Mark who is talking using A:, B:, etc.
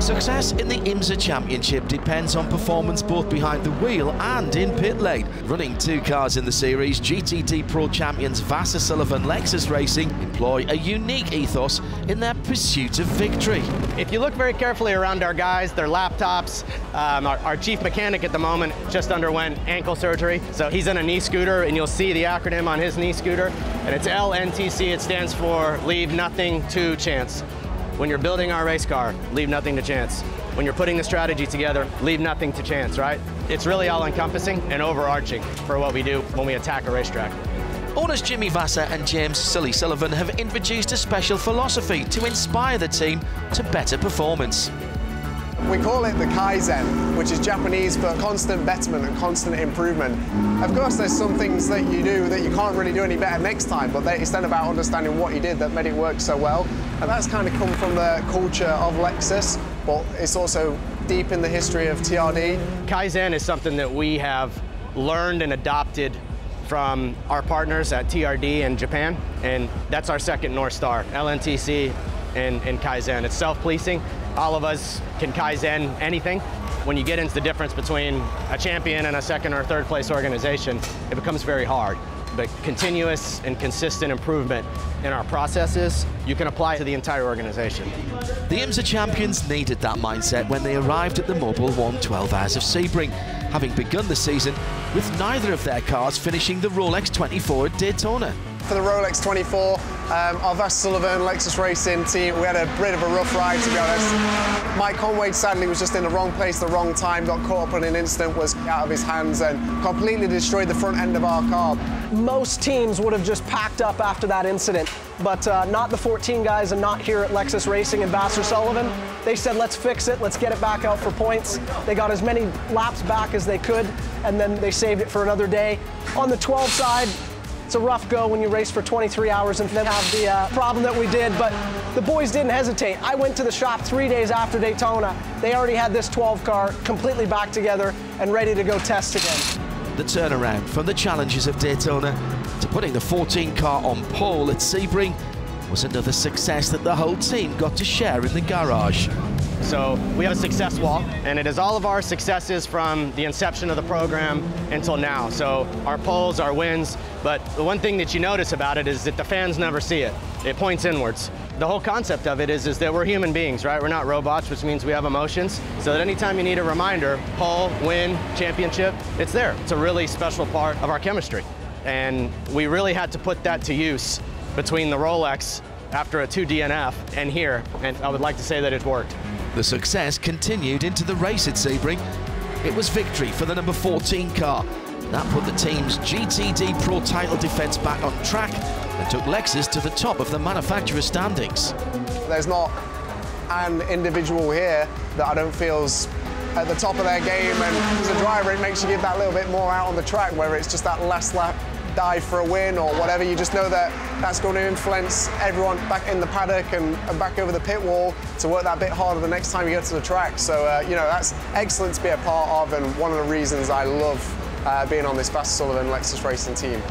A: Success in the IMSA Championship depends on performance both behind the wheel and in pit lane. Running 2 cars in the series, GTD Pro champions Vasser Sullivan Racing employ a unique ethos in their pursuit of victory.
B: If you look very carefully around our guys, their laptops, our chief mechanic at the moment just underwent ankle surgery, so he's in a knee scooter, and you'll see the acronym on his knee scooter, and it's L.N.T.C. It stands for Leave Nothing to Chance. When you're building our race car, leave nothing to chance. When you're putting the strategy together, leave nothing to chance, right? It's really all-encompassing and overarching for what we do when we attack a racetrack.
A: Owners Jimmy Vasser and James Sulli Sullivan have introduced a special philosophy to inspire the team to better performance.
C: We call it the Kaizen, which is Japanese for constant betterment and constant improvement. Of course, there's some things that you do that you can't really do any better next time, but it's then about understanding what you did that made it work so well. And that's kind of come from the culture of Lexus, but it's also deep in the history of TRD.
B: Kaizen is something that we have learned and adopted from our partners at TRD in Japan, and that's our second North Star, L.N.T.C. and Kaizen. It's self-policing. All of us can Kaizen anything. When you get into the difference between a champion and a second or third place organization, it becomes very hard. But continuous and consistent improvement in our processes, you can apply to the entire organization.
A: The IMSA champions needed that mindset when they arrived at the Mobil 112 Hours of Sebring, having begun the season with neither of their cars finishing the Rolex 24 at Daytona.
C: For the Rolex 24, our Vasser Sullivan Lexus Racing team, we had a bit of a rough ride, to be honest. Mike Conway sadly was just in the wrong place at the wrong time, got caught up in an incident, was out of his hands and completely destroyed the front end of our car.
D: Most teams would have just packed up after that incident, but not the 14 guys and not here at Lexus Racing and Vasser Sullivan. They said, let's fix it, let's get it back out for points. They got as many laps back as they could, and then they saved it for another day. On the 12 side, it's a rough go when you race for 23 hours and then have the problem that we did, but the boys didn't hesitate. I went to the shop 3 days after Daytona. They already had this 12 car completely back together and ready to go test again.
A: The turnaround from the challenges of Daytona to putting the 14 car on pole at Sebring was another success that the whole team got to share in the garage.
B: So we have a success wall, and it is all of our successes from the inception of the program until now. So our poles, our wins, but the one thing that you notice about it is that the fans never see it. It points inwards. The whole concept of it is that we're human beings, right? We're not robots, which means we have emotions. So that anytime you need a reminder, pole, win, championship, it's there. It's a really special part of our chemistry. And we really had to put that to use between the Rolex after a 2 DNF and here, and I would like to say that it worked.
A: The success continued into the race at Sebring. It was victory for the number 14 car. That put the team's GTD Pro title defense back on track and took Lexus to the top of the manufacturer standings.
C: There's not an individual here that I don't feel's at the top of their game, and as a driver it makes you give that little bit more out on the track, whether it's just that last lap dive for a win or whatever. You just know that that's going to influence everyone back in the paddock and back over the pit wall to work that bit harder the next time you get to the track. So, you know, that's excellent to be a part of, and one of the reasons I love being on this Vasser Sullivan Lexus Racing team.